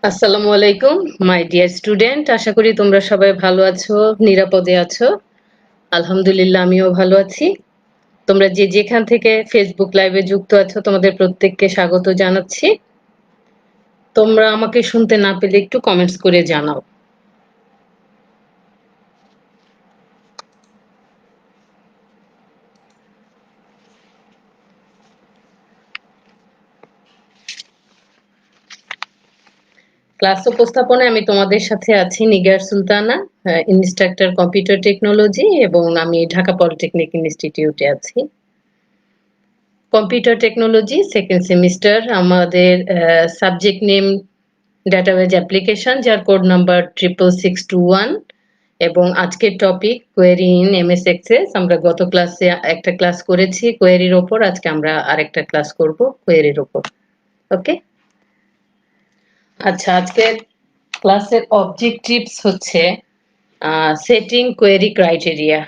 আসসালামু আলাইকুম my dear student, আশা করি তোমরা সবাই ভালো আছো, নিরাপদে আছো। আলহামদুলিল্লাহ আমিও ভালো আছি। তোমরা যে যেখান থেকে ফেসবুক লাইভে যুক্ত আছো তোমাদের প্রত্যেককে স্বাগত জানাচ্ছি। তোমরা আমাকে শুনতে না পেলে একটু কমেন্টস করে জানাও। ক্লাস উপস্থাপনায় আমি তোমাদের সাথে আছি Nigar Sultana, instructor computer technology, এবং আমি ঢাকা পলিটেকনিক ইনস্টিটিউটে আছি। কম্পিউটার টেকনোলজি সেকেন্ড সেমিস্টার, আমাদের সাবজেক্ট নেম ডাটাবেজ অ্যাপ্লিকেশন, যার কোড নাম্বার 66621, এবং আজকের topic query in MS access. আমরা গত ক্লাসে একটা ক্লাস করেছি কোয়েরির ওপর, আজকে আমরা আরেকটা ক্লাস করব কোয়েরির ওপর। ওকে, আচ্ছা, আজকের ক্লাসের অবজেক্টিভস হচ্ছে সেটিং কোয়েরি ক্রাইটেরিয়া।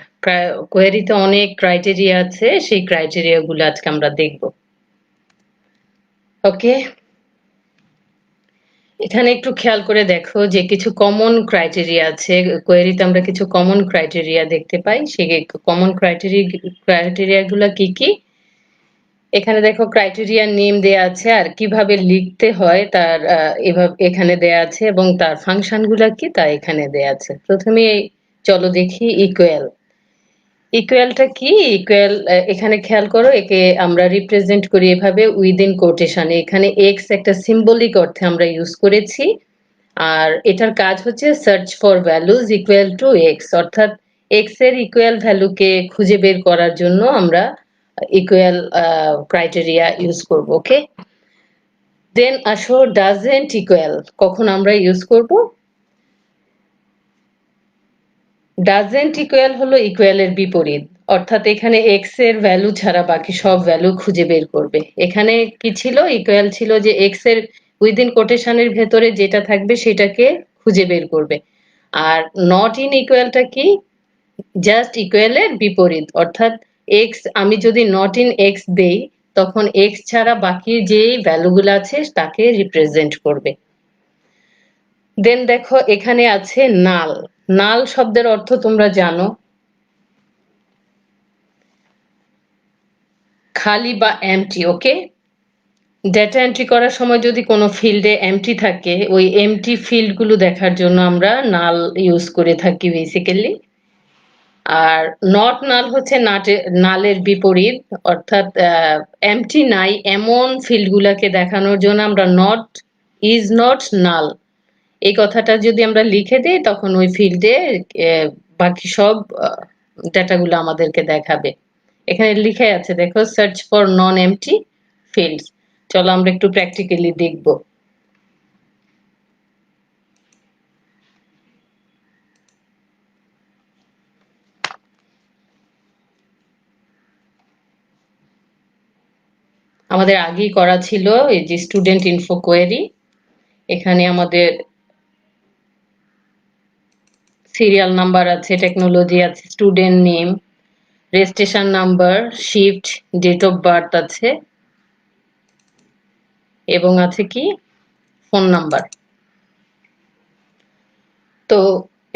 কোয়েরিতে অনেক ক্রাইটেরিয়া আছে, সেই ক্রাইটেরিয়া গুলো আজকে আমরা দেখব। ওকে, এখানে একটু খেয়াল করে দেখো যে কিছু কমন ক্রাইটেরিয়া আছে। কোয়েরিতে আমরা কিছু কমন ক্রাইটেরিয়া দেখতে পাই। সেই কমন ক্রাইটেরিয়া গুলা কি কি? এখানে দেখো ক্রাইটেরিয়া নেম দেয়া আছে, আর কিভাবে লিখতে হয় তার এভাবে এখানে দেয়া আছে, এবং তার ফাংশন গুলা কি তা এখানে দেয়া আছে। প্রথমে চলো দেখি ইকুয়াল। ইকুয়ালটা কি? ইকুয়াল, এখানে খেয়াল করো, একে আমরা রিপ্রেজেন্ট করি এভাবে উইদিন কোটেশনে। এখানে এক্স একটা সিম্বলিক অর্থে আমরা ইউজ করেছি, আর এটার কাজ হচ্ছে search for values equal to x, অর্থাৎ এক্স এর ইকুয়াল ভ্যালুকে খুঁজে বের করার জন্য আমরা ইকুয়াল ক্রাইটেরিয়া ইউজ করব। ওকে, দেন আসো ডাজেন্ট ইকুয়াল। কখন আমরা ইউজ করব? ডাজেন্ট ইকুয়াল হলো ইকুয়ালের বিপরীত, অর্থাৎ এখানে এক্স এর ভ্যালু ছাড়া বাকি সব ভ্যালু খুঁজে বের করবে। এখানে কি ছিল? ইকুয়াল ছিল যে এক্স এর উইদিন কোটেশনের ভেতরে যেটা থাকবে সেটাকে খুঁজে বের করবে। আর নট ইন ইকুয়ালটা কি? জাস্ট ইকুয়ালের বিপরীত, অর্থাৎ এক্স, আমি যদি নট ইন এক্স দেই তখন এক্স ছাড়া বাকি যে ভ্যালুগুলো আছে তাকে রিপ্রেজেন্ট করবে। দেন দেখো এখানে আছে নাল। নাল শব্দের অর্থ তোমরা জানো, খালি বা এমটি। ওকে, ডেটা এন্ট্রি করার সময় যদি কোনো ফিল্ডে এমটি থাকে, ওই এমটি ফিল্ড গুলো দেখার জন্য আমরা নাল ইউজ করে থাকি বেসিক্যালি। আর নট নাল হচ্ছে নালের বিপরীত, অর্থাৎ এমটি নাই এমন ফিল্ড গুলাকে দেখানোর জন্য আমরা নট, ইজ নট নাল, এই কথাটা যদি আমরা লিখে দিই তখন ওই ফিল্ডে বাকি সব ডেটাগুলো আমাদেরকে দেখাবে। এখানে লিখে আছে দেখো, search for non MT fields. চলো আমরা একটু প্র্যাকটিক্যালি দেখব। আমাদের আগেই করা ছিল এই যে স্টুডেন্ট ইনফো কোয়েরি। এখানে আমাদের সিরিয়াল নাম্বার আছে, টেকনোলজি আছে, student name, registration number, shift, date of birth আছে, এবং আছে কি ফোন নাম্বার। তো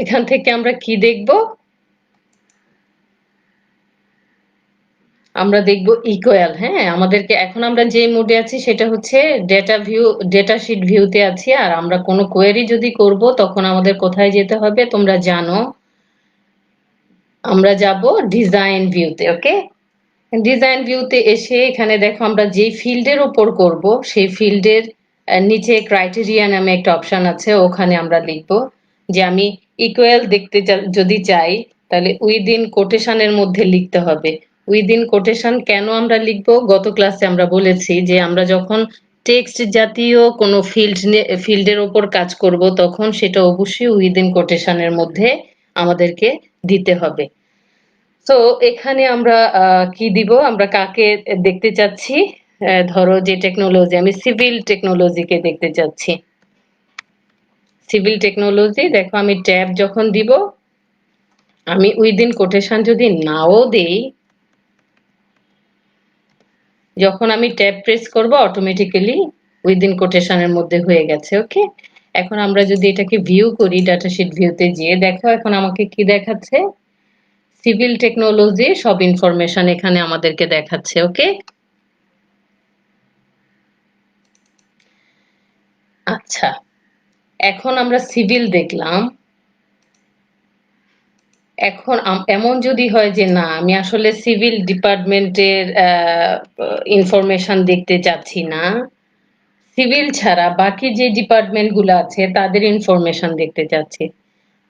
এখান থেকে আমরা কি দেখব? আমরা দেখব ইকুয়াল। হ্যাঁ, আমাদেরকে এখন আমরা যে মোডে আছি সেটা হচ্ছে ডেটা শিট ভিউতে আছি। আর আমরা কোনো কোয়েরি যদি করব তখন আমাদের কোথায় যেতে হবে তোমরা জানো, আমরা যাব ডিজাইন ভিউতে। ওকে, ডিজাইন ভিউতে এসে এখানে দেখো আমরা যে ফিল্ডের উপর করব সেই ফিল্ডের নিচে ক্রাইটেরিয়া নামে একটা অপশন আছে, ওখানে আমরা লিখব যে আমি ইকুয়াল দেখতে যদি চাই তাহলে উইদিন কোটেশনের মধ্যে লিখতে হবে। উইদিন কোটেশন কেন আমরা লিখব? গত ক্লাসে আমরা বলেছি যে আমরা যখন টেক্সট জাতীয় কোনো ফিল্ডের ওপর কাজ করব তখন সেটা অবশ্যই উইদিন কোটেশনের মধ্যে আমাদেরকে দিতে হবে। তো এখানে আমরা কি দিব? আমরা কাকে দেখতে চাচ্ছি? ধরো যে টেকনোলজি, আমি সিভিল টেকনোলজিকে দেখতে চাচ্ছি। সিভিল টেকনোলজি, দেখো আমি ট্যাব যখন দিব, আমি উইদিন কোটেশন যদি নাও দেই, যখন আমি ট্যাব প্রেস করব অটোমেটিক্যালি উইদিন কোটেশনের মধ্যে হয়ে গেছে। ওকে, এখন আমরা যদি এটাকে ভিউ করি ডাটাশিট ভিউতে গিয়ে দেখো এখন আমাকে কি দেখাচ্ছে, সিভিল টেকনোলজি সব ইনফরমেশন এখানে আমাদেরকে দেখাচ্ছে। ওকে, আচ্ছা এখন আমরা সিভিল দেখলাম। এখন এমন যদি হয় যে না আমি আসলে সিভিল ডিপার্টমেন্টের ইনফরমেশন দেখতে চাচ্ছি না, সিভিল ছাড়া বাকি যে ডিপার্টমেন্ট গুলো আছে তাদের ইনফরমেশন দেখতে চাচ্ছি,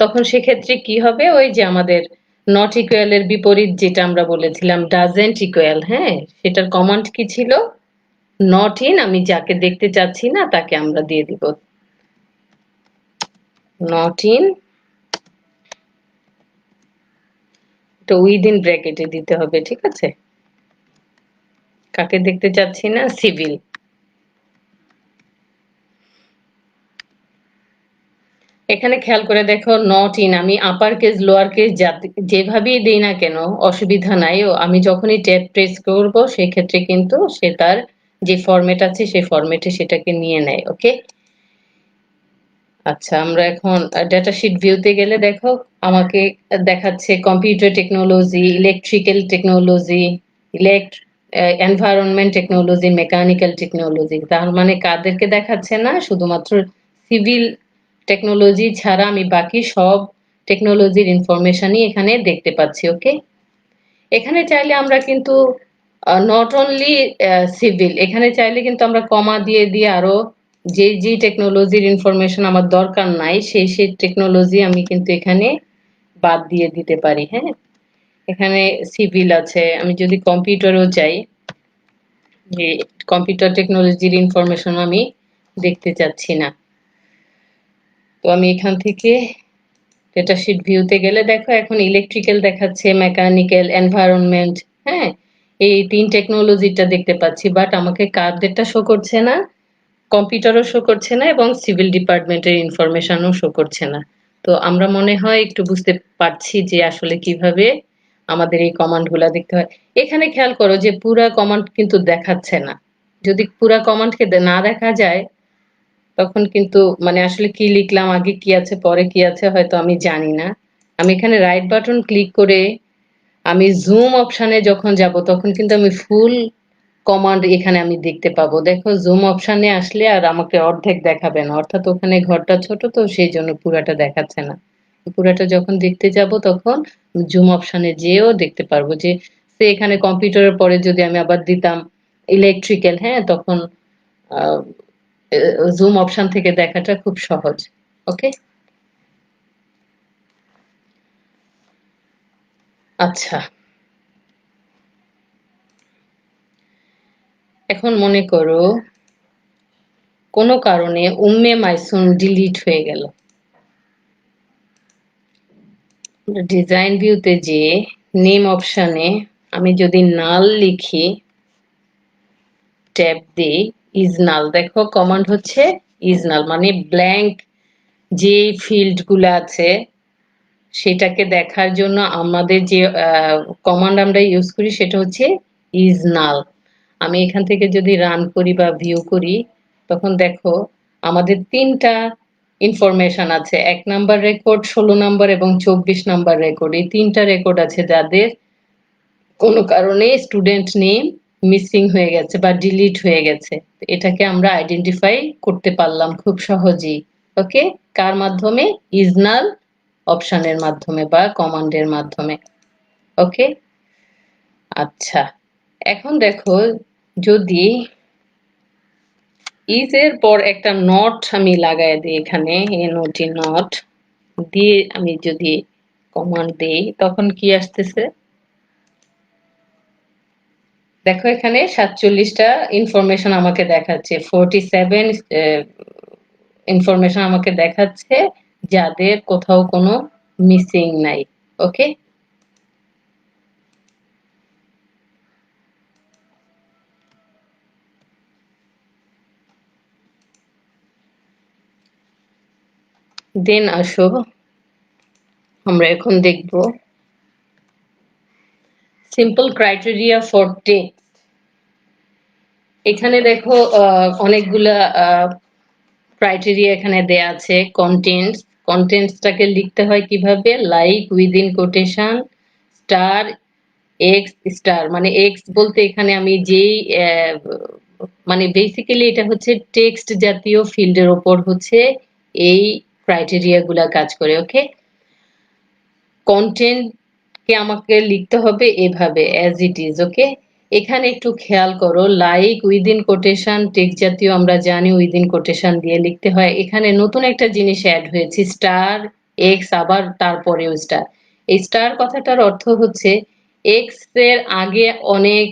তখন সেক্ষেত্রে কি হবে, ওই যে আমাদের নট ইকুয়াল এর বিপরীত যেটা আমরা বলেছিলাম ডাজেন্ট ইকুয়াল, হ্যাঁ সেটার কমান্ড কি ছিল, নট ইন, আমি যাকে দেখতে চাচ্ছি না তাকে আমরা দিয়ে দিব নট ইন, তো উইদিন ব্র্যাকেটে দিতে হবে, ঠিক আছে, কাকে দেখতে চাচ্ছি না, সিভিল। এখানে খেয়াল করে দেখো নট ইন আমি আপার কেস লোয়ার কেস যেভাবেই দেই না কেন অসুবিধা নাই, ও আমি যখনই ট্যাব প্রেস করব সেক্ষেত্রে কিন্তু সে তার যে ফরম্যাট আছে সেই ফরম্যাটে সেটাকে নিয়ে নেয়। ওকে, আচ্ছা আমরা এখন ডাটা শিট ভিউতে গেলে দেখো আমাকে দেখাচ্ছে computer technology, electrical technology, environment technology, mechanical technology, তার মানে কাদেরকে দেখাচ্ছে না, শুধুমাত্র সিভিল টেকনোলজি ছাড়া আমি বাকি সব টেকনোলজির ইনফরমেশনই এখানে দেখতে পাচ্ছি। ওকে, এখানে চাইলে আমরা কিন্তু নট অনলি সিভিল, এখানে চাইলে কিন্তু আমরা কমা দিয়ে দিয়ে আরো যে যে টেকনোলজির ইনফরমেশন আমার দরকার নাই সেই সেই টেকনোলজি আমি কিন্তু এখানে বাদ দিয়ে দিতে পারি। হ্যাঁ, এখানে সিভিল আছে, আমি যদি কম্পিউটারও চাই যে কম্পিউটার টেকনোলজির ইনফরমেশন আমি দেখতে চাচ্ছি না, তো আমি এখান থেকে ডেটাশিট ভিউতে গেলে দেখো এখন ইলেকট্রিক্যাল দেখাচ্ছে, মেকানিক্যাল, এনভায়রনমেন্ট, হ্যাঁ এই তিন টেকনোলজিটা দেখতে পাচ্ছি, বাট আমাকে কাদেরটা শো করছে না, কম্পিউটারও শো করছে না এবং সিভিল ডিপার্টমেন্টের ইনফরমেশনও শো করছে না। তো আমরা মনে হয় একটু বুঝতে পারছি যে আসলে কিভাবে আমাদের এই কমান্ড গুলা দেখতে হয়। এখানে খেয়াল করো যে পুরা কমান্ড কিন্তু দেখাচ্ছে না, যদি পুরা কমান্ডকে না দেখা যায় তখন কিন্তু মানে আসলে কি লিখলাম, আগে কি আছে পরে কি আছে হয়তো আমি জানি না। আমি এখানে রাইট বাটন ক্লিক করে আমি জুম অপশানে যখন যাব তখন কিন্তু আমি ফুল কমান্ড এখানে আমি দেখতে পাবো। দেখো জুম অপশানে আসলে আর আমাকে অর্ধেক দেখাবে না, অর্থাৎ ওখানে ঘরটা ছোট তো সেই জন্য পুরাটা দেখাচ্ছে না। পুরাটা যখন দেখতে যাব তখন জুম অপশানে যেও দেখতে পারবো যে সে এখানে কম্পিউটারের পরে যদি আমি আবার দিতাম ইলেকট্রিক্যাল, হ্যাঁ তখন জুম অপশন থেকে দেখাটা খুব সহজ। ওকে, আচ্ছা এখন মনে করো কোনো কারণে উম্মে মাইসুম ডিলিট হয়ে গেল, ডিজাইন ভিউতে যে নেম অপশনে আমি যদি নাল লিখি, ট্যাব দিই ইজ নাল, দেখো কমান্ড হচ্ছে ইজ নাল, মানে ব্ল্যাঙ্ক যে ফিল্ড গুলো আছে সেটাকে দেখার জন্য আমাদের যে কমান্ড আমরা ইউজ করি সেটা হচ্ছে ইজ নাল। আমি এখান থেকে যদি রান করি বা ভিউ করি তখন দেখো আমাদের তিনটা ইনফরমেশন আছে, 1 নাম্বার রেকর্ড, 16 নাম্বার এবং 24 নাম্বার রেকর্ড, এই তিনটা রেকর্ড আছে যাদের কোনো কারণে স্টুডেন্ট নেম মিসিং হয়ে গেছে বা ডিলিট হয়ে গেছে, এটাকে আমরা আইডেন্টিফাই করতে পারলাম খুব সহজেই। ওকে, কার মাধ্যমে, ইজনাল অপশনের মাধ্যমে বা কমান্ডের মাধ্যমে। ওকে, আচ্ছা এখন দেখো যদি ইজ এর পর একটা নট আমি লাগাই দিই এখানে, এনওটি নট দিয়ে আমি যদি কমান্ড দিই তখন কি আসতেছে, দেখো এখানে 47টা ইনফরমেশন আমাকে দেখাচ্ছে, 47 ইনফরমেশন আমাকে দেখাচ্ছে যাদের কোথাও কোনো মিসিং নাই। ওকে, দেন আসো আমরা এখন দেখব সিম্পল ক্রাইটেরিয়া ফর টেক্সট। এখানে দেখো অনেকগুলা ক্রাইটেরিয়া এখানে দেয়া আছে। কন্টেন্টস, কন্টেন্টসটাকে লিখতে হয় কিভাবে, like within quotation star x star, মানে এক্স বলতে এখানে আমি যেই মানে বেসিক্যালি এটা হচ্ছে টেক্সট জাতীয় ফিল্ডের ওপর হচ্ছে এই ক্রাইটেরিয়া গুলা কাজ করে। ওকে, কন্টেন্ট কে আমাকে লিখতে হবে এভাবে অ্যাজ ইট ইজ। ওকে, এখানে একটু খেয়াল করো, লাইক উইদিন কোটেশন টেক্সট জাতীয় আমরা জানি উইদিন কোটেশন দিয়ে লিখতে হয়। এখানে নতুন একটা জিনিস অ্যাড হয়েছে, স্টার এক্স, আবার তারপরেও স্টার। এই স্টার কথাটার অর্থ হচ্ছে এক্স এর আগে অনেক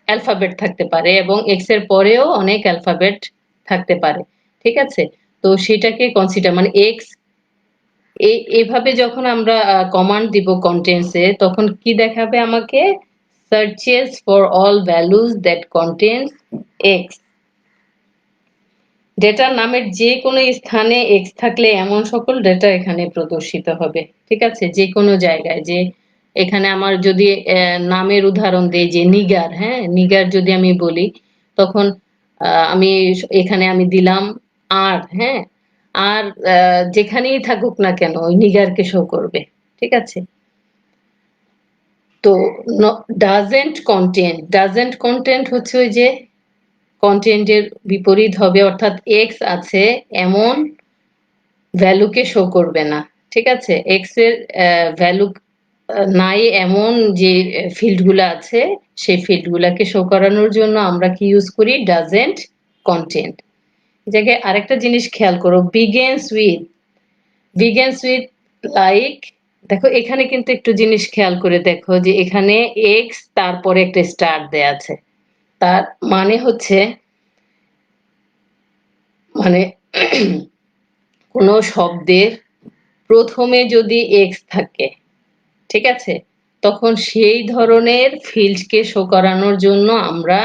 অ্যালফাবেট থাকতে পারে এবং এক্স এর পরেও অনেক অ্যালফাবেট থাকতে পারে। ঠিক আছে, তো সেটাকে কনসিডার, মানে এক্স এইভাবে যখন আমরা কমান্ড দিব কন্টেন্টসে, তখন কি দেখাবে আমাকে, searches for all values that contents x. ডেটার নামের যে কোনো স্থানে এক্স থাকলে এমন সকল ডেটা এখানে প্রদর্শিত হবে। ঠিক আছে, যে কোনো জায়গায়, যে এখানে আমার যদি নামের উদাহরণ দেই যে নিগার, হ্যাঁ নিগার যদি আমি বলি, তখন আমি এখানে আমি দিলাম আর, হ্যাঁ আর যেখানেই থাকুক না কেন ওই নিগারকে শো করবে। ঠিক আছে, তো ডাজেন্ট কন্টেন্ট, ডাজেন্ট কন্টেন্ট হচ্ছে ওই যে কন্টেন্টের বিপরীত হবে, অর্থাৎ এক্স আছে এমন ভ্যালুকে শো করবে না। ঠিক আছে, এক্স এর ভ্যালু নাই এমন যে ফিল্ড গুলা আছে, সেই ফিল্ড গুলাকে শো করানোর জন্য আমরা কি ইউজ করি, ডাজেন্ট কন্টেন্ট। জায়গায় আরেকটা জিনিস খেয়াল করো, begins with, begins with like, দেখো এখানে কিন্তু একটু জিনিস খেয়াল করে দেখো যে এখানে এক্স তারপরে একটা স্টার দেয়া আছে, তার মানে হচ্ছে, মানে কোনো শব্দের প্রথমে যদি এক্স থাকে, ঠিক আছে, তখন সেই ধরনের ফিল্ডকে শো করানোর জন্য আমরা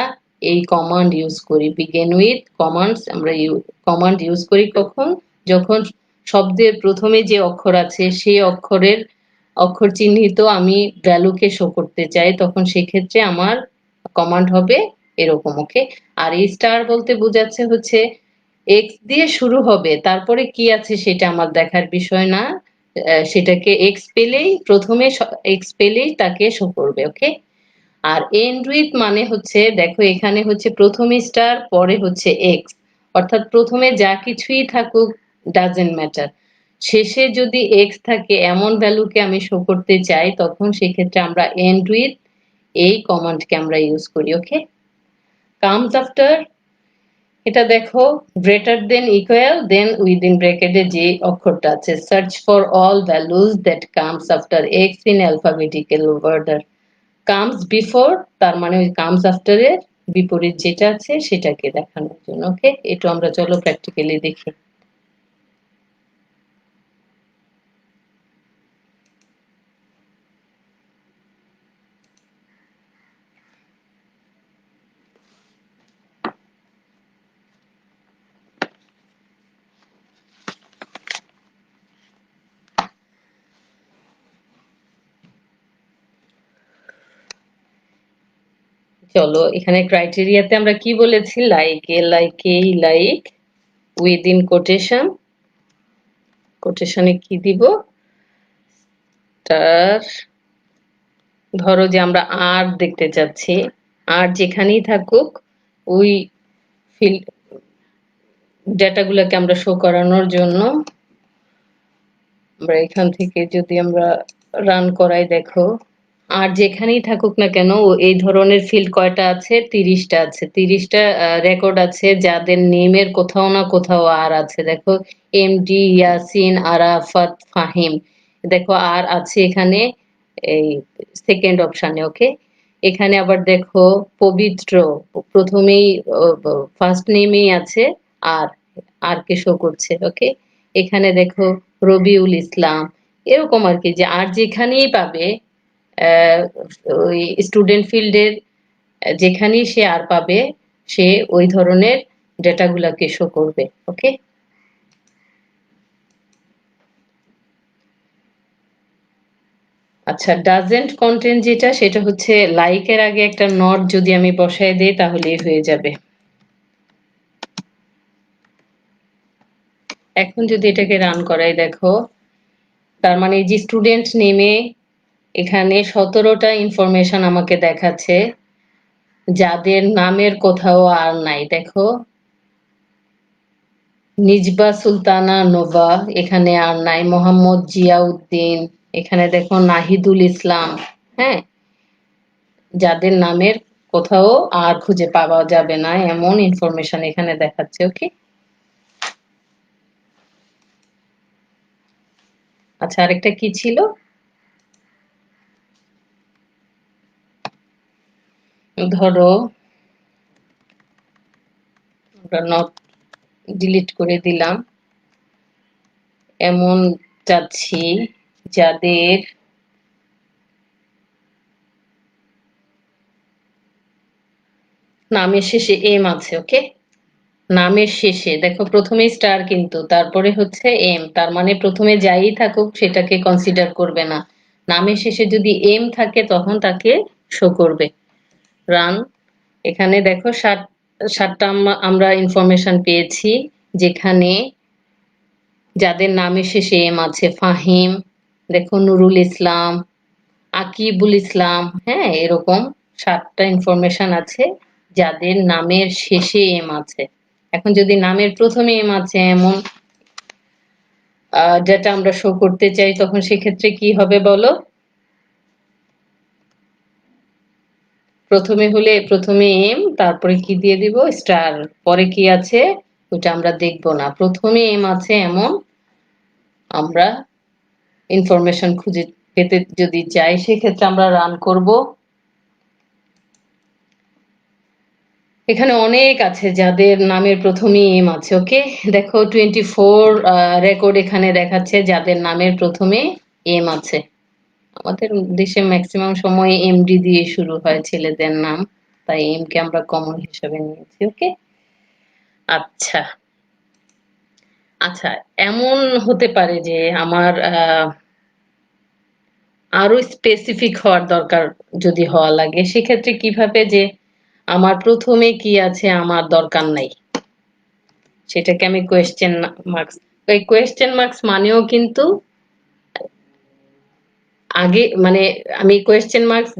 এই কমান্ড ইউজ করি, বিগিন উইথ কমান্ডস আমরা কমান্ড ইউজ করি কখন, যখন শব্দের প্রথমে যে অক্ষর আছে সেই অক্ষরের অক্ষর চিহ্নিত আমি ভ্যালুকে শো করতে চাই, তখন সেক্ষেত্রে আমার কমান্ড হবে এরকম। ওকে, আর এই স্টার বলতে বোঝাচ্ছে হচ্ছে এক্স দিয়ে শুরু হবে, তারপরে কি আছে সেটা আমার দেখার বিষয় না, সেটাকে এক্স পেলেই প্রথমে এক্স পেলেই তাকে শো করবে। ওকে, আর এন্ড উইথ মানে হচ্ছে, দেখো এখানে হচ্ছে প্রথমে স্টার পরে হচ্ছে এক্স, অর্থাৎ প্রথমে যা কিছুই থাকুক ডাজেন্ট ম্যাটার, শেষে যদি এক্স থাকে এমন ভ্যালুকে আমি শো করতে চাই, তখন সেক্ষেত্রে আমরা এন্ড উইথ এই কমান্ডকে আমরা ইউজ করি। ওকে, কামস আফটার, এটা দেখো গ্রেটার দেন ইকুয়াল দেন উইদিন ব্র্যাকেটে যে অক্ষরটা আছে, search for all values that comes after x in alphabetical order, comes before তার মানে ওই কামস আফটার এর বিপরীত যেটা আছে সেটাকে দেখানোর জন্য। ওকে, এটা আমরা চলো প্র্যাকটিক্যালি দেখি। চলো এখানে ক্রাইটেরিয়াতে আমরা কি বলেছি, লাইক এ লাইক এই লাইক উইদিন কোটেশন, কোটেশনে কি দিব, তার ধরো যে আমরা আর দেখতে চাচ্ছি, আর যেখানেই থাকুক ওই ফিল্ড ডেটাগুলোকে আমরা শো করানোর জন্য আমরা এখান থেকে যদি আমরা রান করাই, দেখো আর যেখানেই থাকুক না কেন এই ধরনের ফিল্ড কয়টা আছে, 30টা আছে, 30টা রেকর্ড আছে যাদের নেমের কোথাও না কোথাও আর আছে। দেখো এমডি, ইয়াসিন, আরাফাত, ফাহিম, দেখো আর আছে এখানে এই সেকেন্ড অপশানে। ওকে, এখানে আবার দেখো পবিত্র প্রথমেই ফার্স্ট নেমেই আছে আর, আর কে শো করছে। ওকে, এখানে দেখো রবিউল ইসলাম, এরকম আর কি, যে আর যেখানেই পাবে আহ, ওই স্টুডেন্ট ফিল্ডের যেখানেই সে আর পাবে সে ওই ধরনের ডেটাগুলাকে শো করবে। ওকে, আচ্ছা ডাজেন্ট কন্টেন্ট যেটা, সেটা হচ্ছে লাইকের আগে একটা নট যদি আমি বসায় দিই তাহলেই হয়ে যাবে। এখন যদি এটাকে রান করাই দেখো, তার মানে যে স্টুডেন্ট নেমে এখানে 17টা ইনফরমেশন আমাকে দেখাচ্ছে, যাদের নামের কোথাও আর নাই। দেখো নিজবা সুলতানা নোভা এখানে আর নাই, মোহাম্মদ জিয়াউদ্দিন, এখানে দেখো নাহিদুল ইসলাম। হ্যাঁ, যাদের নামের কোথাও আর খুঁজে পাওয়া যাবে না এমন ইনফরমেশন এখানে দেখাচ্ছে। ওকে, আচ্ছা আরেকটা কি ছিল, ধরো আমরা নট ডিলিট করে দিলাম, এমন চাচ্ছি যাদের নামের শেষে এম আছে। ওকে, নামের শেষে দেখো প্রথমে স্টার কিন্তু তারপরে হচ্ছে এম, তার মানে প্রথমে যাই থাকুক সেটাকে কনসিডার করবে না, নামের শেষে যদি এম থাকে তখন তাকে শো করবে। রান। এখানে দেখো সাতটা আমরা ইনফরমেশন পেয়েছি, যেখানে যাদের নামের শেষে এম আছে, ফাহিম, দেখো নুরুল ইসলাম, আকিবুল ইসলাম, হ্যাঁ এরকম 7টা ইনফরমেশন আছে যাদের নামের শেষে এম আছে। এখন যদি নামের প্রথমে এম আছে এমন যেটা আমরা শো করতে চাই, তখন সেক্ষেত্রে কি হবে বলো? প্রথমে হলে প্রথমে এম, তারপরে কি দিয়ে দিব, স্টার, পরে কি আছে ওটা আমরা দেখব না, প্রথমে এম আছে এমন আমরা ইনফরমেশন খুঁজে পেতে যদি চাই সেক্ষেত্রে আমরা রান করব। এখানে অনেক আছে যাদের নামের প্রথমে এম আছে। ওকে, দেখো 24 রেকর্ড এখানে দেখাচ্ছে যাদের নামের প্রথমে এম আছে। আমাদের দেশে ম্যাক্সিমাম সময় এমডি দিয়ে শুরু হয় ছেলেদের নাম, তাই এম কে আমরা কমন হিসেবে নিয়েছি। ওকে, আচ্ছা আচ্ছা, এমন হতে পারে যে আমার আরো স্পেসিফিক হওয়ার দরকার, যদি হওয়া লাগে সেক্ষেত্রে কিভাবে, যে আমার প্রথমে কি আছে আমার দরকার নাই, সেটাকে আমি কোয়েশ্চেন মার্কস, এই কোয়েশ্চেন মার্কস মানেও কিন্তু আগে মানে আমি কোয়েশ্চেন মার্কস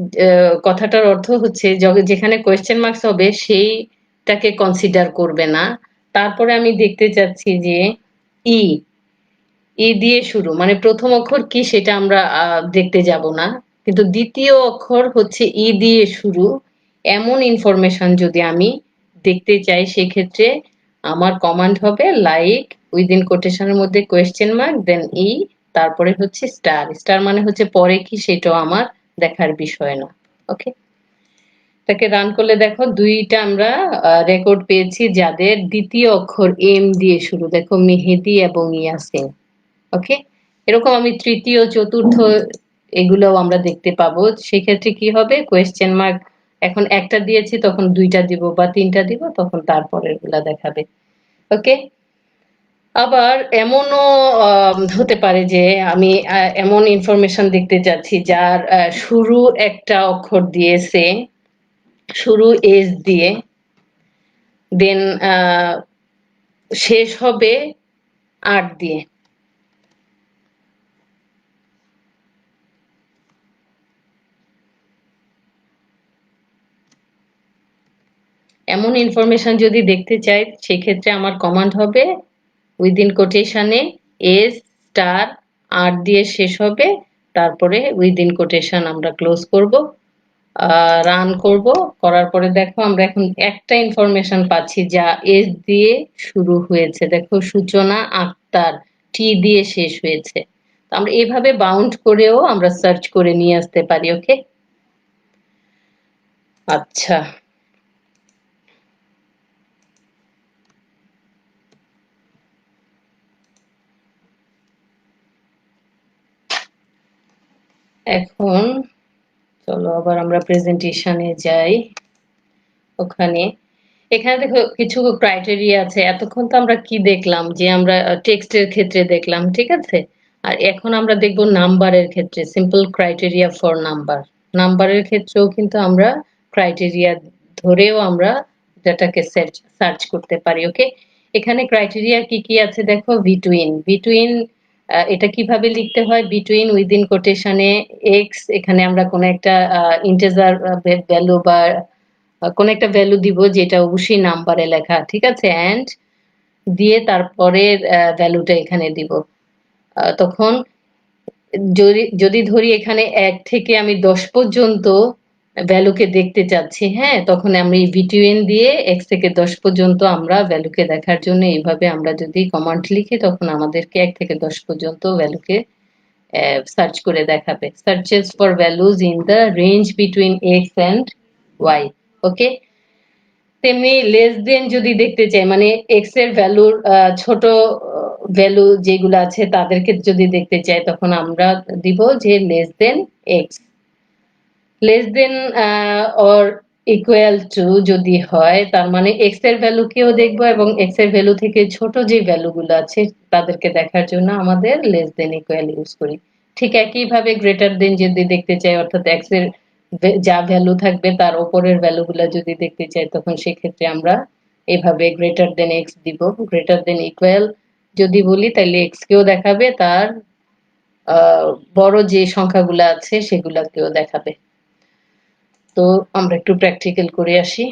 কথাটার অর্থ হচ্ছে যেখানে কোয়েশ্চেন মার্কস হবে সেইটাকে কনসিডার করবে না। তারপরে আমি দেখতে চাচ্ছি যে ই, ই দিয়ে শুরু, মানে প্রথম অক্ষর কি সেটা আমরা দেখতে যাব না, কিন্তু দ্বিতীয় অক্ষর হচ্ছে ই দিয়ে শুরু এমন ইনফরমেশন যদি আমি দেখতে চাই সেক্ষেত্রে আমার কমান্ড হবে লাইক উইদিন কোটেশনের মধ্যে কোয়েশ্চেন মার্ক দেন ই, তারপরে হচ্ছে স্টার। স্টার মানে হচ্ছে পরে কি সেটাও আমার দেখার বিষয় না। ওকে, তাকে রান করলে দেখো দুইটা আমরা রেকর্ড পেয়েছি যাদের দ্বিতীয় অক্ষর এম দিয়ে শুরু, দেখো মেহেদি এবং ইয়াসিন। ওকে, এরকম আমি তৃতীয় চতুর্থ এগুলোও আমরা দেখতে পাবো। সেক্ষেত্রে কি হবে, কোয়েশ্চেন মার্ক এখন একটা দিয়েছি তখন দুইটা দিব বা তিনটা দিব, তখন তারপরের গুলা দেখাবে। ওকে, আবার এমনও হতে পারে যে আমি এমন ইনফরমেশন দেখতে চাচ্ছি যার শুরু একটা অক্ষর দিয়েছে, শুরু এস দিয়ে, দেন শেষ হবে আর দিয়ে। এমন ইনফরমেশন যদি দেখতে চাই সেক্ষেত্রে আমার কমান্ড হবে উইদিন কোটেশনে এস স্টার আর দিয়ে শেষ হবে, তারপরে উইদিন কোটেশন আমরা ক্লোজ করব, রান করব। করার পরে দেখো আমরা এখন একটা ইনফরমেশন পাচ্ছি যা এস দিয়ে শুরু হয়েছে, দেখো সূচনা আক্তার, টি দিয়ে শেষ হয়েছে। আমরা এভাবে বাউন্ড করেও আমরা সার্চ করে নিয়ে আসতে পারি। ওকে, আচ্ছা এখন চলো আবার আমরা প্রেজেন্টেশনে যাই। ওখানে এখানে দেখো কিছু ক্রাইটেরিয়া আছে, এতক্ষণ তো আমরা কি দেখলাম, যে আমরা টেক্সটের ক্ষেত্রে দেখলাম, ঠিক আছে, আর এখন আমরা দেখব নাম্বারের ক্ষেত্রে, সিম্পল ক্রাইটেরিয়া ফর নাম্বার। নাম্বারের ক্ষেত্রেও কিন্তু আমরা ক্রাইটেরিয়া ধরেও আমরা ডাটাকে সার্চ করতে পারি। ওকে, এখানে ক্রাইটেরিয়া কি কি আছে দেখো, বিটুইন এটা কিভাবে লিখতে হয়, বিটুইন উইদিন কোটেশনে এক্স, এখানে আমরা কোনো একটা ইন্টিজার ভ্যালু বা কোন একটা ভ্যালু দিব যেটা অবশ্যই নাম্বারে লেখা, ঠিক আছে, এন্ড দিয়ে তারপরে ভ্যালুটা এখানে দিব। তখন যদি যদি ধরি এখানে ১ থেকে আমি ১০ পর্যন্ত ভ্যালুকে দেখতে চাচ্ছি, হ্যাঁ, তখন আমি বিটুইন দিয়ে ১ থেকে ১০ পর্যন্ত আমরা ভ্যালুকে দেখার জন্য এইভাবে আমরা যদি কমান্ড লিখি তখন আমাদেরকে ১ থেকে ১০ পর্যন্ত ভ্যালুকে সার্চ করে দেখাবে। Searches for values in the range between X and Y. Okay, তেমনি লেস দেন যদি দেখতে চাই, মানে এক্স এর ভ্যালুর ছোট ভ্যালু যেগুলো আছে তাদেরকে যদি দেখতে চাই তখন আমরা দিব যে less than x. Less than or equal to যদি হয় তার মানে এক্স এর ভ্যালুকেও দেখবো এবং এক্স এর ভ্যালু থেকে ছোট যে ভ্যালুগুলো আছে তাদেরকে দেখার জন্য আমাদের লেস দেন ইকুয়াল ইউজ করি। ঠিক একইভাবে গ্রেটার দেন যদি দেখতে চাই, অর্থাৎ এক্স এর যা ভ্যালু থাকবে তার উপরের ভ্যালুগুলো যদি দেখতে চাই তখন সেক্ষেত্রে আমরা এভাবে গ্রেটার দেন এক্স দিব। গ্রেটার দেন ইকুয়াল যদি বলি তাহলে এক্স কেও দেখাবে, তার বড় যে সংখ্যাগুলো আছে সেগুলাকেও দেখাবে। তো আমরা একটু প্র্যাকটিক্যাল করে আসি।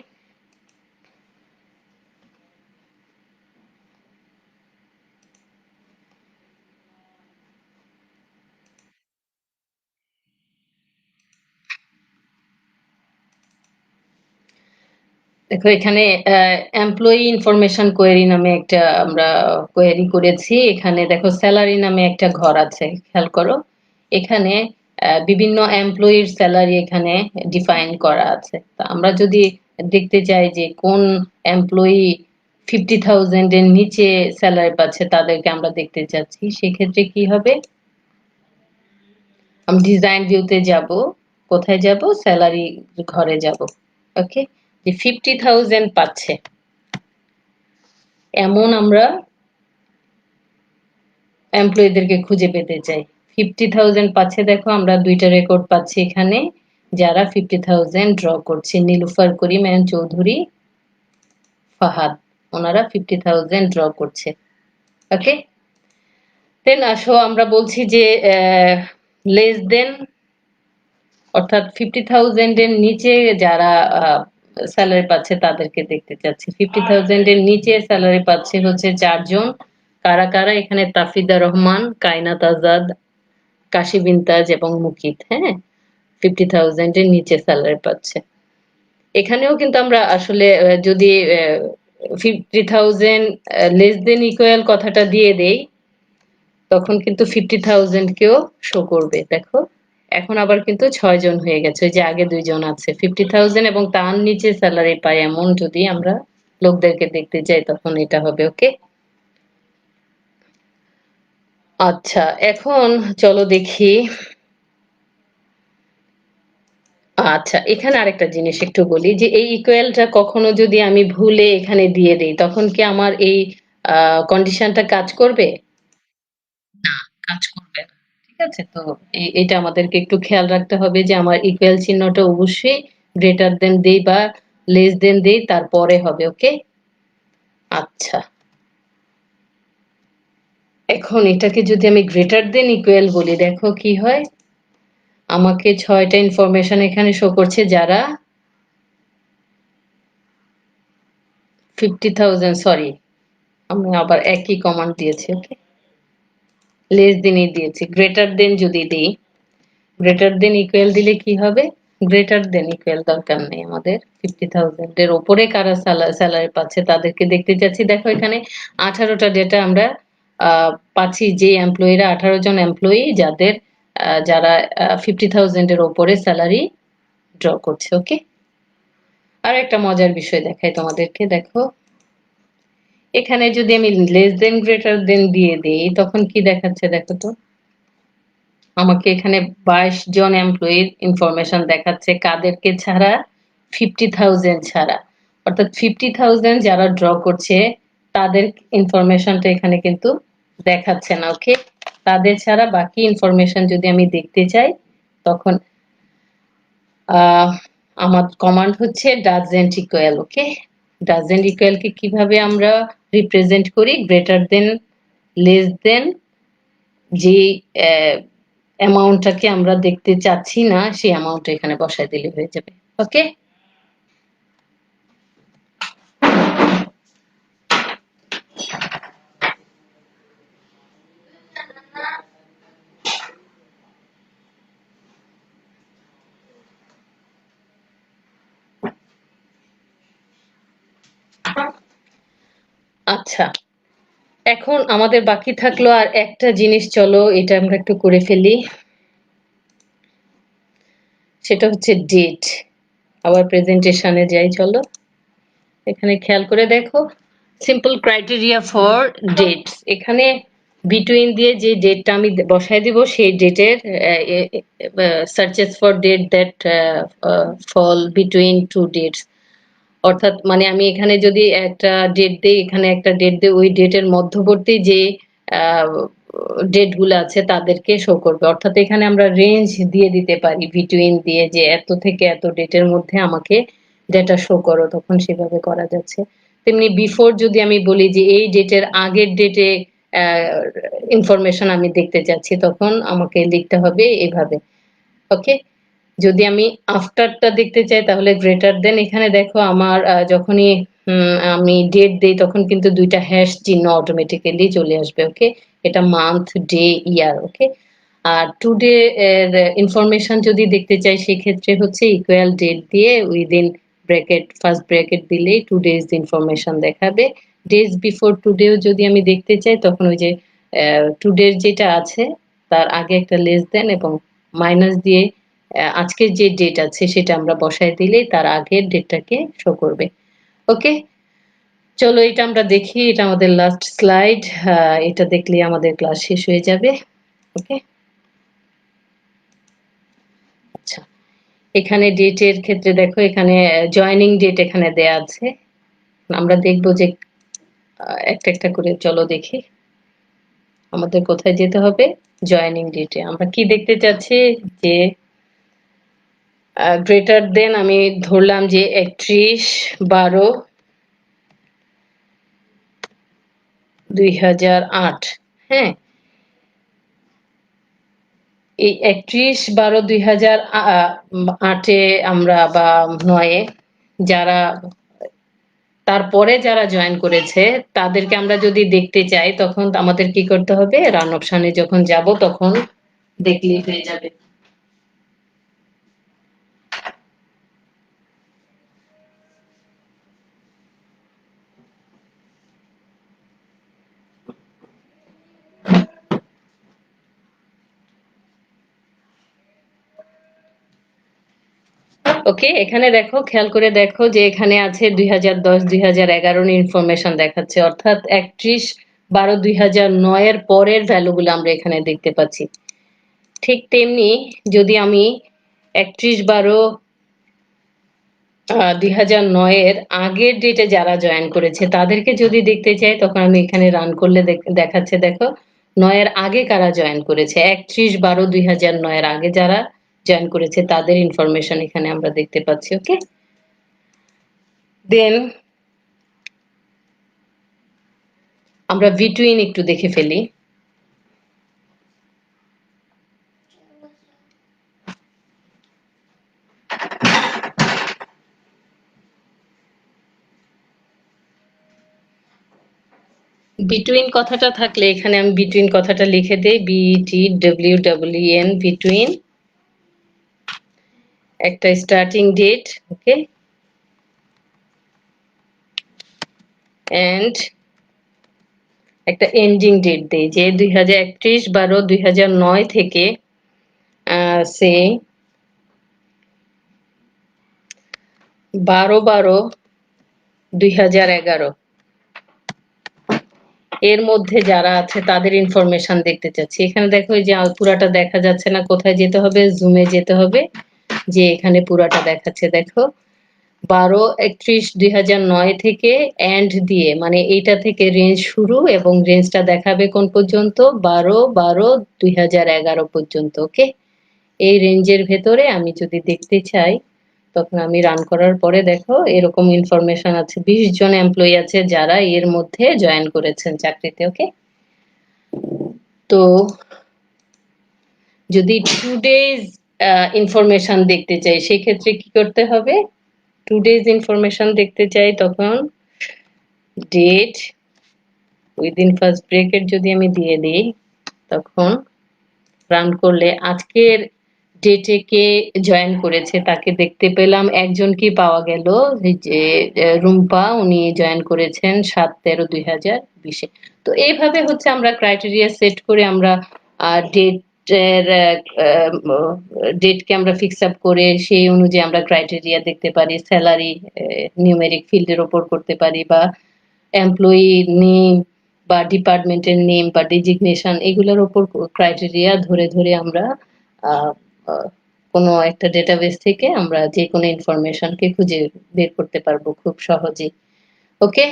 দেখো এখানে এমপ্লয়ি ইনফরমেশন কোয়েরি নামে একটা আমরা কোয়েরি করেছি। এখানে দেখো স্যালারি নামে একটা ঘর আছে, খেয়াল করো। এখানে বিভিন্ন এমপ্লয়ির স্যালারি এখানে ডিফাইন করা আছে। তা আমরা যদি দেখতে চাই যে কোন এমপ্লয়ি 50,000 এর নিচে স্যালারি পাচ্ছে তাদেরকে আমরা দেখতে চাচ্ছি, সেক্ষেত্রে কি হবে, আমি ডিজাইন ভিউতে যাব, কোথায় যাব, স্যালারি ঘরে যাব। ওকে, যে 50,000 পাচ্ছে এমন আমরা এমপ্লয়ীদেরকে খুঁজে পেতে চাই। 50,000 পাচ্ছে, দেখো আমরা দুইটা রেকর্ড পাচ্ছি এখানে, যারা 50,000 ড্র করছে, নীলুফার করিম এন্ড চৌধুরী ফাহাদ, ওনারা 50,000 ড্র করছে। ওকে, দেন আসো আমরা বলছি যে লেস দেন, অর্থাৎ 50,000 এর নিচে যারা স্যালারি পাচ্ছে তাদেরকে দেখতে চাচ্ছি। 50,000 এর নিচে স্যালারি পাচ্ছে হচ্ছে 4 জন। কারা কারা, এখানে তাফিদা রহমান, কায়নাত আজাদ, কাশিব ইমতাজ এবং মুকিত, হ্যাঁ, 50,000 এর নিচে স্যালারি পাচ্ছে। এখানেও কিন্তু আমরা আসলে যদি 50,000 লেস দেন ইকুয়াল কথাটা দিয়ে দেই তখন কিন্তু 50,000 কেও শো করবে। দেখো এখন আবার কিন্তু 6 জন হয়ে গেছে, যে আগে 2 জন আছে। 50,000 এবং তার নিচে স্যালারি পায় এমন যদি আমরা লোকদেরকে দেখতে চাই তখন এটা হবে। ওকে, আচ্ছা এখন চলো দেখি। আচ্ছা এখানে আরেকটা জিনিস একটু বলি, যে এই ইকুয়ালটা কখনো যদি আমি ভুলে এখানে দিয়ে দেই তখন কি আমার এই কন্ডিশনটা কাজ করবে? না, কাজ করবে না। ঠিক আছে, তো এটা আমাদেরকে একটু খেয়াল রাখতে হবে যে আমার ইকুয়াল চিহ্নটা অবশ্যই গ্রেটার দেন দেই বা লেস দেন দেই তারপরে হবে। ওকে, আচ্ছা এখন এটাকে যদি আমি গ্রেটার দেন ইকুয়াল বলি দেখো কি হয়, আমাকে 6টা ইনফরমেশন এখানে শো করছে যারা 50,000, সরি আমি আবার একই কমান্ড দিয়েছি। ওকে, লেস দেনই দিয়েছি, গ্রেটার দেন যদি দিই, গ্রেটার দেন ইকুয়াল দিলে কি হবে, গ্রেটার দেন ইকুয়াল দরকার নেই আমাদের। 50,000 এর উপরে কারা স্যালারি পাচ্ছে তাদেরকে দেখতে চাচ্ছি। দেখো এখানে 18টা ডেটা আমরা পাচ্ছি, যে এমপ্লয়িরা 18 জন এমপ্লয়ি যাদের যারা 50,000 এর উপরে স্যালারি ড্র করছে। ওকে, আর একটা মজার বিষয় দেখাই তোমাদেরকে। দেখো এখানে যদি আমি লেস দেন গ্রেটার দেন দিয়ে দিই তখন কি দেখাচ্ছে দেখো তো, আমাকে এখানে 22 জন এমপ্লয়ির ইনফরমেশন দেখাচ্ছে, কাদেরকে ছাড়া, 50,000 ছাড়া। অর্থাৎ 50,000 যারা ড্র করছে তাদের ইনফরমেশনটা এখানে কিন্তু দেখাচ্ছে না। ওকে, তাদের ছাড়া বাকি ইনফরমেশন যদি আমি দেখতে চাই তখন আমার কমান্ড হচ্ছে doesn't equal. Okay, doesn't equal কে কিভাবে আমরা রিপ্রেজেন্ট করি গ্রেটার দেন লেস দেন যে অ্যামাউন্টটাকে আমরা দেখতে চাচ্ছি না সেই অ্যামাউন্ট এখানে বসায় দিলে হয়ে যাবে। ওকে, আচ্ছা এখন আমাদের বাকি থাকলো আর একটা জিনিস, চলো এটা আমরা একটু করে ফেলি। সেটা হচ্ছে ডেট। আবার প্রেজেন্টেশনে যাই, চলো এখানে খেয়াল করে দেখো সিম্পল ক্রাইটেরিয়া ফর ডেটস। এখানে বিটুইন দিয়ে যে ডেটটা আমি বসাই দিব সেই ডেটের searches for date that fall between two dates, অর্থাৎ মানে আমি এখানে যদি একটা ডেট দেই, এখানে একটা ডেট দেই, ওই ডেটের মধ্যবর্তী যে ডেট গুলো আছে তাদেরকে শো করবে। অর্থাৎ এখানে আমরা রেঞ্জ দিয়ে দিতে পারি বিটুইন দিয়ে, যে এত থেকে এত ডেটের মধ্যে আমাকে ডেটা শো করো, তখন সেভাবে করা যাচ্ছে। তেমনি বিফোর যদি আমি বলি যে এই ডেটের আগের ডেটে ইনফরমেশন আমি দেখতে চাচ্ছি, তখন আমাকে লিখতে হবে এভাবে। ওকে, যদি আমি আফটারটা দেখতে চাই তাহলে গ্রেটার দেন। এখানে দেখো আমার যখনই আমি ডেট দেই তখন কিন্তু দুইটা হ্যাশ চিহ্ন অটোমেটিক্যালি চলে আসবে। ওকে, এটা মান্থ, ডে, ইয়ার। ওকে, আর টুডে এর ইনফরমেশন যদি দেখতে চাই সেক্ষেত্রে হচ্ছে ইকুয়াল ডেট দিয়ে উইদিন ব্র্যাকেট ফার্স্ট ব্র্যাকেট দিলেই টুডেজ ইনফরমেশন দেখাবে। ডেজ বিফোর টুডেও যদি আমি দেখতে চাই তখন ওই যে টুডের যেটা আছে তার আগে একটা লেস দেন এবং মাইনাস দিয়ে আজকের যে ডেট আছে সেটা আমরা বসায় দিলেই তার আগের ডেটটাকে শো করবে। ওকে, চলো এটা আমরা দেখি, এটা আমাদের লাস্ট স্লাইড। এটা দেখলে আমাদের ক্লাস শেষ হয়ে যাবে। ওকে, আচ্ছা এখানে ডেটের ক্ষেত্রে দেখো এখানে জয়েনিং ডেট এখানে দেয়া আছে। আমরা দেখবো যে একটা একটা করে চলো দেখি আমাদের কোথায় যেতে হবে। জয়েনিং ডেটে আমরা কি দেখতে চাচ্ছি, যে গ্রেটার দেন আমি ধরলাম যে 31/12/2008। হ্যাঁ, এই 31/12/2008-এ আমরা বা 9-এ যারা তারপরে যারা জয়েন করেছে তাদেরকে আমরা যদি দেখতে চাই তখন আমাদের কি করতে হবে, রান অপশনে যখন যাব তখন দেখলেই হয়ে যাবে। ওকে, এখানে দেখো খেয়াল করে দেখো যে এখানে আছে 2010-2011 ইনফরমেশন দেখাচ্ছে, অর্থাৎ 31/12/2009 পরের ভ্যালুগুলো আমরা এখানে দেখতে পাচ্ছি। ঠিক তেমনি যদি আমি 31/12/2009 আগের ডেটে যারা জয়েন করেছে তাদেরকে যদি দেখতে চাই তখন আমি এখানে রান করলে দেখাচ্ছে দেখো 9-এর আগে কারা জয়েন করেছে, 31/12/2009 আগে যারা জয়েন করেছে তাদের ইনফরমেশন এখানে আমরা দেখতে পাচ্ছি। ওকে, দেন আমরা বিটুইন একটু দেখে ফেলি। বিটুইন কথাটা থাকলে এখানে আমি বিটুইন কথাটা লিখে দেই, BTWWN, বিটুইন একটা স্টার্টিং ডেট। ওকে, এন্ড একটা এন্ডিং ডেট দেই যে 31/12/2009 থেকে সে 12/12/2011 এর মধ্যে যারা আছে তাদের ইনফরমেশন দেখতে চাচ্ছি। এখানে দেখো এই যে পুরাটা দেখা যাচ্ছে না, কোথায় যেতে হবে, জুমে যেতে হবে, যে এখানে পুরাটা দেখাচ্ছে দেখো 12/31/2009 থেকে এন্ড দিয়ে, মানে এইটা থেকে রেঞ্জ শুরু এবং রেঞ্জটা দেখাবে কোন পর্যন্ত, 12/12/2011 পর্যন্ত। ওকে, এই রেঞ্জের ভেতরে আমি যদি দেখতে চাই তখন আমি রান করার পরে দেখো এরকম ইনফরমেশন আছে, 20 জন এমপ্লয়ি আছে যারা এর মধ্যে জয়েন করেছেন চাকরিতে। ওকে, তো যদি টুডেজ ইনফরমেশন দেখতে চাই সেক্ষেত্রে কি করতে হবে? টুডেজ ইনফরমেশন দেখতে চাই তখন ডেট উইদিন ফার্স্ট ব্রেকেট যদি আমি দিয়ে দিই, তখন রান করলে আজকের ডেটে কে জয়েন করেছে তাকে দেখতে পেলাম। একজন কি পাওয়া গেল, যে রুম্পা, উনি জয়েন করেছেন 7/13/2020-এ। তো এইভাবে হচ্ছে আমরা ক্রাইটেরিয়া সেট করে আমরা ডেট এর ডেটকে আমরা ফিক্স আপ করে সেই অনুযায়ী আমরা ক্রাইটেরিয়া দেখতে পারি। স্যালারি নিউমেরিক ফিল্ডের ওপর করতে পারি, বা এমপ্লয়ি নেম বা ডিপার্টমেন্টের নেম বা ডেজিগনেশন, এগুলোর উপর ক্রাইটেরিয়া ধরে ধরে আমরা কোনো একটা ডেটাবেস থেকে আমরা যে কোনো ইনফরমেশনকে খুঁজে বের করতে পারবো খুব সহজে। ওকে,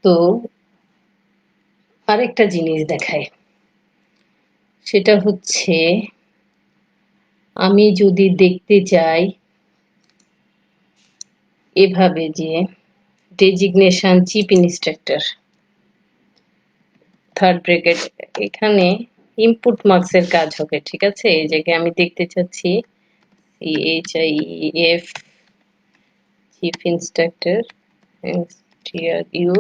তো আরেকটা জিনিস দেখায়, সেটা হচ্ছে আমি যদি দেখতে চাই এভাবে যে designation chief instructor third bracket, এখানে ইনপুট মার্কস এর কাজ হবে। ঠিক আছে, এই জায়গায় আমি দেখতে চাচ্ছি CHIEF চিফ ইন্সট্রাক্টর ইউ।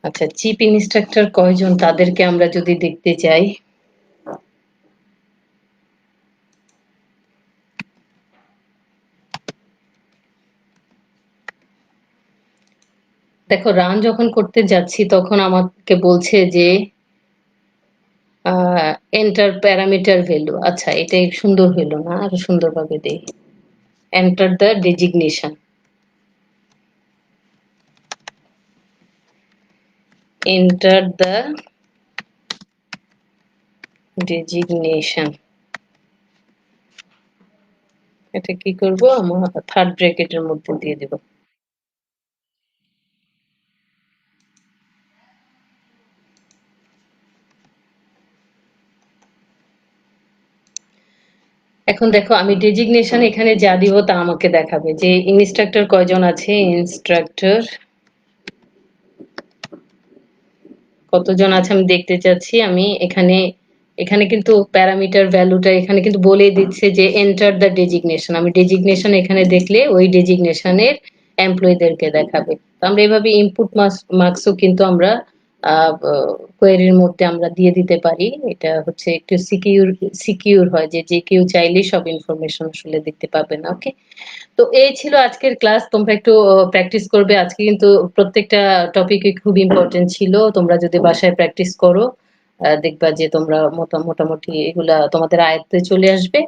আচ্ছা, চিফ ইন্সট্রাক্টর কয়জন তাদেরকে আমরা যদি দেখতে চাই, দেখো রান যখন করতে যাচ্ছি তখন আমাকে বলছে যে এন্টার প্যারামিটার ভ্যালু। আচ্ছা, এটাই সুন্দর হইলো না, আরো সুন্দরভাবে দেই। Enter the designation, enter the designation. এটা কি করব, আমরা থার্ড ব্র্যাকেটের মধ্যে দিয়ে দেব। এখন দেখো আমি ডেজিগনেশন এখানে যা দিব তা আমাকে দেখাবে যে ইনস্ট্রাক্টর কয়জন আছে, ইনস্ট্রাক্টর কতজন আছে আমি দেখতে চাচ্ছি। আমি এখানে এখানে কিন্তু প্যারামিটার ভ্যালুটা এখানে কিন্তু বলেই দিচ্ছে যে এন্টার দ্য ডেজিগনেশন। আমি ডেজিগনেশন এখানে দেখলে ওই ডেজিগনেশনের এমপ্লয়ীদেরকে দেখাবে। তো আমরা এভাবে ইনপুট মার্কসও কিন্তু আমরা কোয়েরির মধ্যে আমরা দিয়ে দিতে পারি। এটা হচ্ছে একটু সিকিউর হয়, যে যে কেউ চাইলেই সব ইনফরমেশন আসলে দেখতে পাবে না। ওকে, তো এই ছিল আজকের ক্লাস। তোমরা একটু প্র্যাকটিস করবে। আজকে কিন্তু প্রত্যেকটা টপিকই খুব ইম্পর্টেন্ট ছিল। তোমরা যদি বাসায় প্র্যাকটিস করো দেখবা যে তোমরা মোটামুটি এগুলা তোমাদের আয়ত্তে চলে আসবে।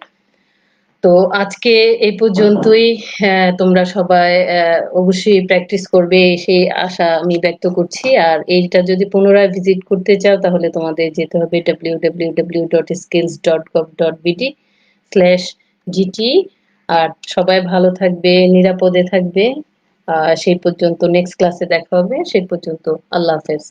তো আজকে এই পর্যন্তই। তোমরা সবাই অবশ্যই প্র্যাকটিস করবে সেই আশা আমি ব্যক্ত করছি। আর এইটা যদি পুনরায় ভিজিট করতে চাও তাহলে তোমাদের যেতে হবে www.skills.gov.bd/GT। আর সবাই ভালো থাকবে, নিরাপদে থাকবে। সেই পর্যন্ত নেক্সট ক্লাসে দেখা হবে। সেই পর্যন্ত আল্লাহ হাফেজ।